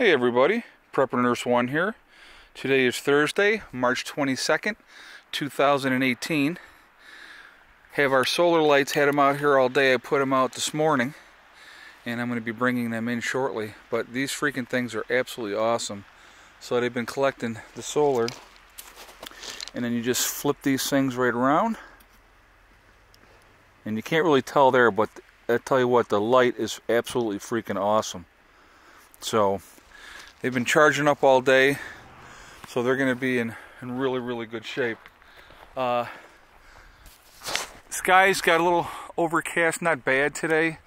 Hey everybody, Prepper Nurse 1 here. Today is Thursday, March 22nd, 2018. Have our solar lights, had them out here all day. I put them out this morning and I'm going to be bringing them in shortly. But these freaking things are absolutely awesome. So they've been collecting the solar, and then you just flip these things right around. And you can't really tell there, but I tell you what, the light is absolutely freaking awesome. So they've been charging up all day, so they're going to be in really, really good shape. Skies got a little overcast, not bad today.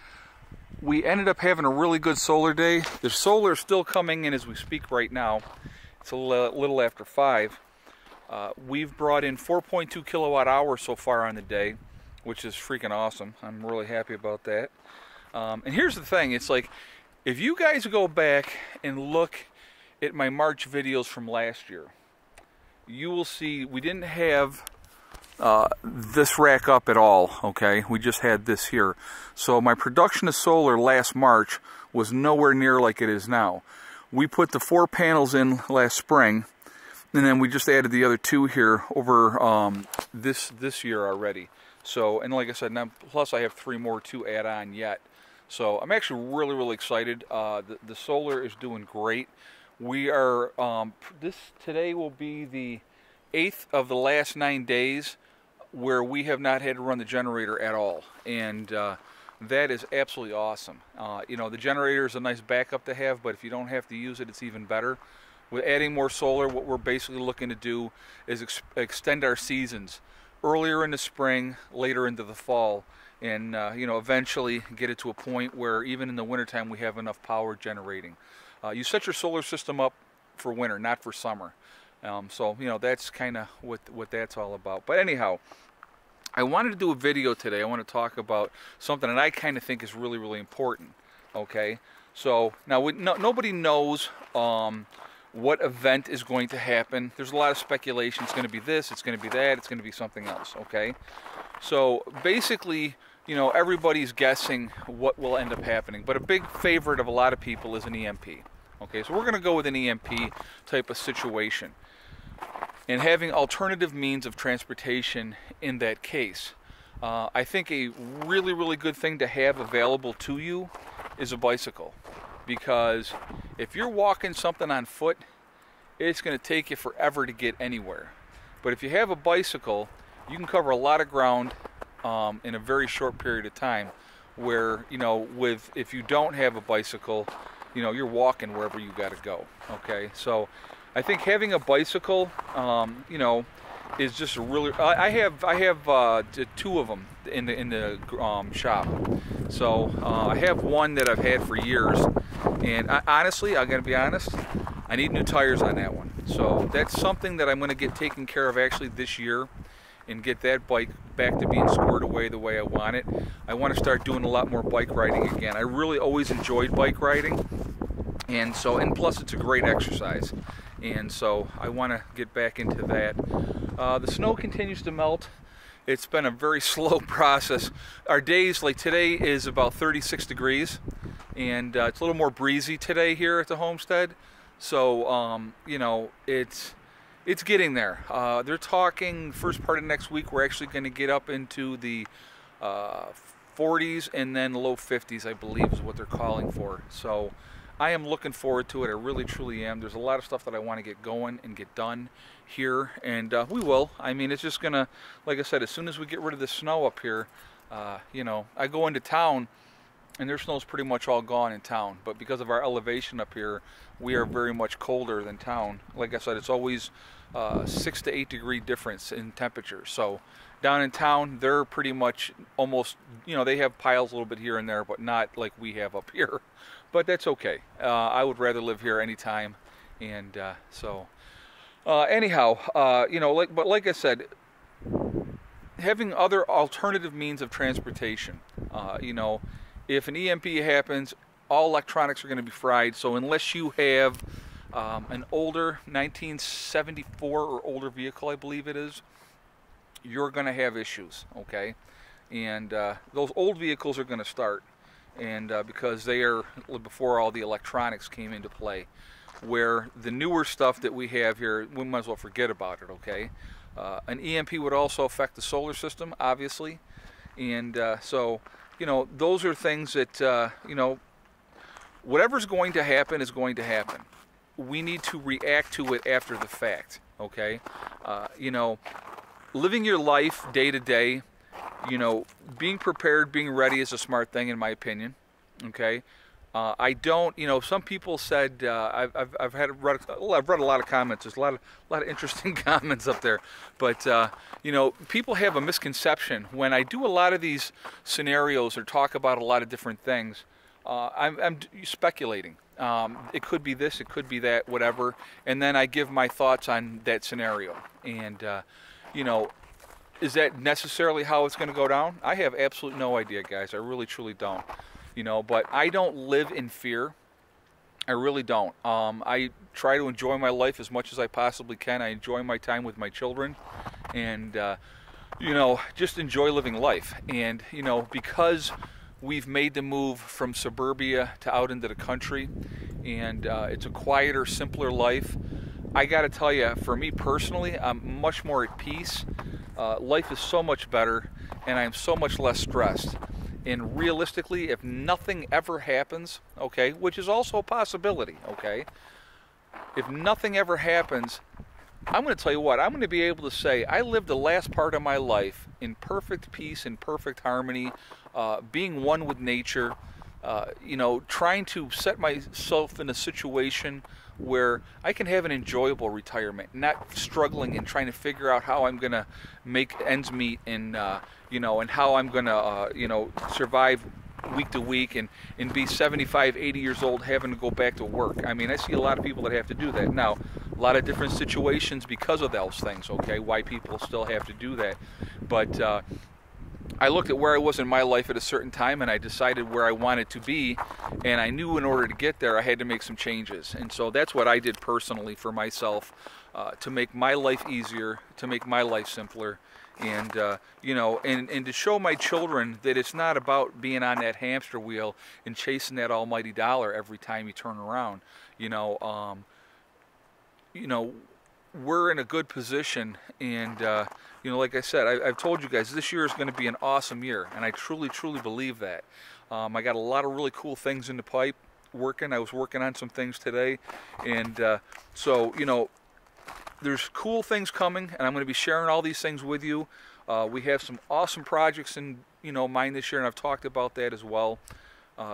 We ended up having a really good solar day. The solar is still coming in as we speak right now. It's a little after 5. We've brought in 4.2 kilowatt hours so far on the day, which is freaking awesome. I'm really happy about that. And here's the thing, it's like, if you guys go back and look at my March videos from last year, you will see we didn't have this rack up at all, okay? We just had this here. So my production of solar last March was nowhere near like it is now. We put the 4 panels in last spring, and then we just added the other 2 here over this year already. So, and like I said, now, plus I have 3 more to add on yet. So I'm actually really, really excited. The solar is doing great. We are, today will be the 8th of the last 9 days where we have not had to run the generator at all. And that is absolutely awesome. You know, the generator is a nice backup to have, but if you don't have to use it, it's even better. With adding more solar, what we're basically looking to do is extend our seasons earlier in the spring, later into the fall, and you know, eventually get it to a point where even in the wintertime we have enough power generating. You set your solar system up for winter, not for summer. So you know, that's kind of what that's all about. But anyhow, I wanted to do a video today. I want to talk about something that I kind of think is really, really important. Okay, so now nobody knows what event is going to happen. There's a lot of speculation. It's going to be this, it's going to be that, it's going to be something else, okay? So basically, you know, everybody's guessing what will end up happening, but a big favorite of a lot of people is an EMP. Okay, so we're going to go with an EMP type of situation, and having alternative means of transportation in that case. I think a really, really good thing to have available to you is a bicycle. Because if you're walking something on foot, it's going to take you forever to get anywhere. But if you have a bicycle, you can cover a lot of ground in a very short period of time. Where, you know, if you don't have a bicycle, you know, you're walking wherever you got to go. Okay, so I think having a bicycle, you know, is just a really. I have 2 of them in the shop. So I have one that I've had for years. And honestly, I'm going to be honest, I need new tires on that one. So that's something that I'm going to get taken care of actually this year and get that bike back to being squared away the way I want it. I want to start doing a lot more bike riding again. I really always enjoyed bike riding. And plus it's a great exercise. And so I want to get back into that. The snow continues to melt. It's been a very slow process. Our days, like today, is about 36 degrees. And it's a little more breezy today here at the homestead, so you know, it's getting there. They're talking first part of next week we're actually going to get up into the 40s and then low 50s, I believe is what they're calling for. So I am looking forward to it. I really, truly am. There's a lot of stuff that I want to get going and get done here, and we will. I mean, it's just gonna, like I said, as soon as we get rid of the snow up here, you know, I go into town and their snow's pretty much all gone in town, but because of our elevation up here, we are very much colder than town. Like I said, it's always 6 to 8 degree difference in temperature. So down in town, they're pretty much almost, you know, they have piles a little bit here and there, but not like we have up here. But that's okay. I would rather live here anytime. And anyhow, you know, like I said, having other alternative means of transportation, you know, if an EMP happens, all electronics are going to be fried. So unless you have an older 1974 or older vehicle, I believe it is, you're going to have issues, okay? And those old vehicles are going to start. and because they are before all the electronics came into play. Where the newer stuff that we have here, we might as well forget about it, okay? An EMP would also affect the solar system, obviously, and so, you know, those are things that, you know, whatever's going to happen is going to happen. We need to react to it after the fact, okay? You know, living your life day to day, you know, being prepared, being ready is a smart thing in my opinion, okay? I don't, you know, some people said, I've read a lot of comments. There's a lot of interesting comments up there. But, you know, people have a misconception. When I do a lot of these scenarios or talk about a lot of different things, I'm speculating. It could be this, it could be that, whatever. And then I give my thoughts on that scenario. And, you know, is that necessarily how it's going to go down? I have absolutely no idea, guys. I really, truly don't. You know, but I don't live in fear. I really don't. I try to enjoy my life as much as I possibly can. I enjoy my time with my children, and you know, just enjoy living life. And you know, because we've made the move from suburbia to out into the country, and it's a quieter, simpler life. I got to tell you, for me personally, I'm much more at peace. Life is so much better, and I'm so much less stressed. And realistically, if nothing ever happens, okay, which is also a possibility, okay, if nothing ever happens, I'm going to tell you what, I'm going to be able to say I lived the last part of my life in perfect peace and perfect harmony, being one with nature, you know, trying to set myself in a situation where I can have an enjoyable retirement, not struggling and trying to figure out how I'm going to make ends meet and, you know, and how I'm going to, you know, survive week to week and be 75, 80 years old having to go back to work. I mean, I see a lot of people that have to do that. Now, a lot of different situations because of those things, okay, why people still have to do that. But I looked at where I was in my life at a certain time, and I decided where I wanted to be, and I knew in order to get there I had to make some changes. And so that's what I did personally for myself, to make my life easier, to make my life simpler, and you know, and to show my children that it's not about being on that hamster wheel and chasing that almighty dollar every time you turn around. You know, we're in a good position, and you know, like I said, I've told you guys, this year is going to be an awesome year, and I truly, truly believe that. I got a lot of really cool things in the pipe working. I was working on some things today, and so, you know, there's cool things coming, and I'm going to be sharing all these things with you. We have some awesome projects in, you know, mind this year, and I've talked about that as well.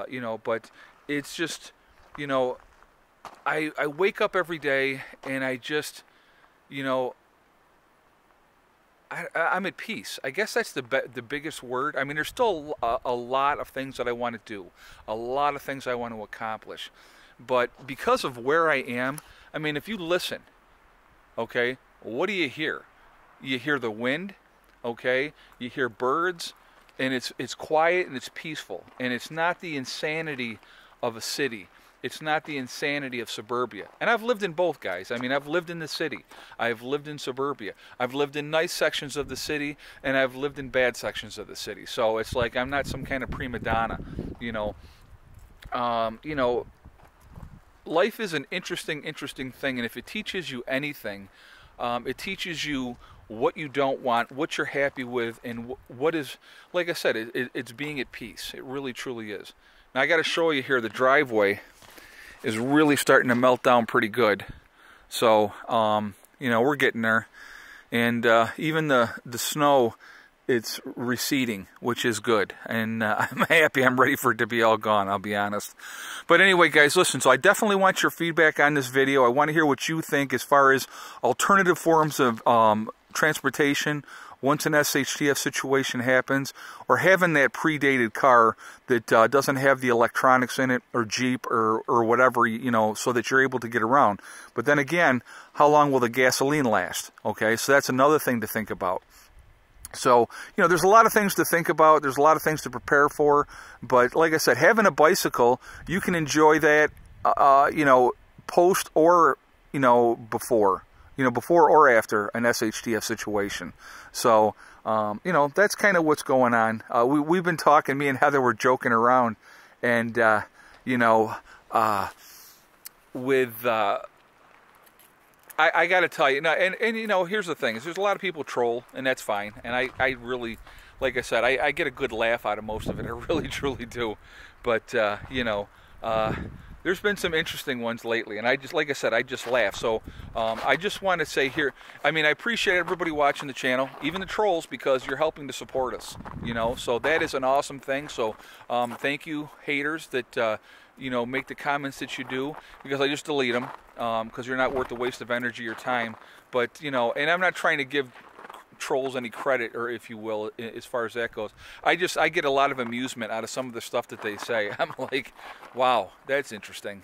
You know, but it's just, you know, I wake up every day, and I just, you know, I'm at peace. I guess that's the biggest word. I mean, there's still a lot of things that I want to do, a lot of things I want to accomplish. But because of where I am, I mean, if you listen, okay, what do you hear? You hear the wind, okay? You hear birds, and it's quiet and it's peaceful. And it's not the insanity of a city. It's not the insanity of suburbia. And I've lived in both, guys. I mean, I've lived in the city. I've lived in suburbia. I've lived in nice sections of the city, and I've lived in bad sections of the city. So it's like I'm not some kind of prima donna, you know. You know, life is an interesting thing, and if it teaches you anything, it teaches you what you don't want, what you're happy with, and what is, like I said, it's being at peace. It really, truly is. Now, I got to show you here the driveway is really starting to melt down pretty good. So, you know, we're getting there. And even the snow, it's receding, which is good. And I'm happy. I'm ready for it to be all gone, I'll be honest. But anyway, guys, listen, so I definitely want your feedback on this video. I want to hear what you think as far as alternative forms of transportation once an SHTF situation happens, or having that predated car that doesn't have the electronics in it, or Jeep, or whatever, you know, so that you're able to get around. But then again, how long will the gasoline last? Okay, so that's another thing to think about. So, you know, there's a lot of things to think about. There's a lot of things to prepare for. But like I said, having a bicycle, you can enjoy that, you know, post or, you know, before. You know, before or after an SHTF situation. So, you know, that's kind of what's going on. We've been talking, me and Heather were joking around, And you know, with I got to tell you, now, and you know, here's the thing: is there's a lot of people troll, and that's fine. And I really, like I said, I get a good laugh out of most of it. I really, truly do. But you know, there's been some interesting ones lately, and I just, like I said, I just laugh. So I just want to say here, I mean, I appreciate everybody watching the channel, even the trolls, because you're helping to support us. You know, so that is an awesome thing. So thank you, haters, that you know, make the comments that you do, because I just delete them because you're not worth the waste of energy or time. But you know, and I'm not trying to give trolls any credit, or if you will, as far as that goes. I get a lot of amusement out of some of the stuff that they say. I'm like, wow, that's interesting.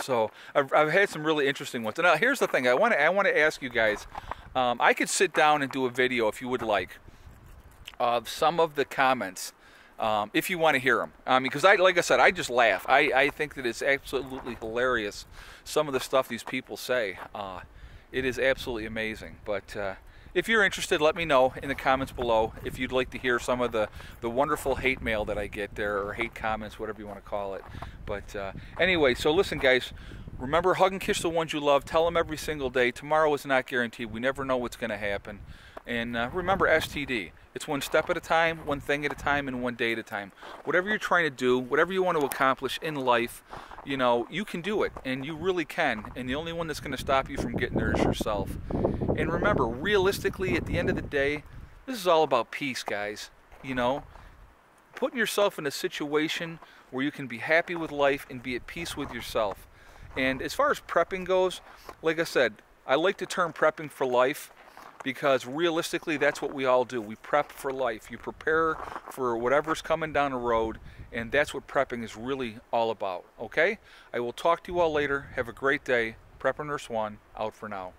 So I've had some really interesting ones. Now here's the thing: I want to ask you guys. I could sit down and do a video if you would like of some of the comments. If you want to hear them, because like I said, I just laugh. I think that it's absolutely hilarious, some of the stuff these people say. It is absolutely amazing. But if you're interested, let me know in the comments below if you'd like to hear some of the wonderful hate mail that I get there, or hate comments, whatever you want to call it. But anyway, so listen, guys. Remember, hug and kiss the ones you love. Tell them every single day. Tomorrow is not guaranteed. We never know what's going to happen. And remember, STD. It's one step at a time, one thing at a time, and one day at a time. Whatever you're trying to do, whatever you want to accomplish in life, you know, you can do it. And you really can. And the only one that's going to stop you from getting there is yourself. And remember, realistically, at the end of the day, this is all about peace, guys. You know, putting yourself in a situation where you can be happy with life and be at peace with yourself. And as far as prepping goes, like I said, I like the term prepping for life, because realistically, that's what we all do. We prep for life. You prepare for whatever's coming down the road, and that's what prepping is really all about, okay? I will talk to you all later. Have a great day. Prepper Nurse 1, out for now.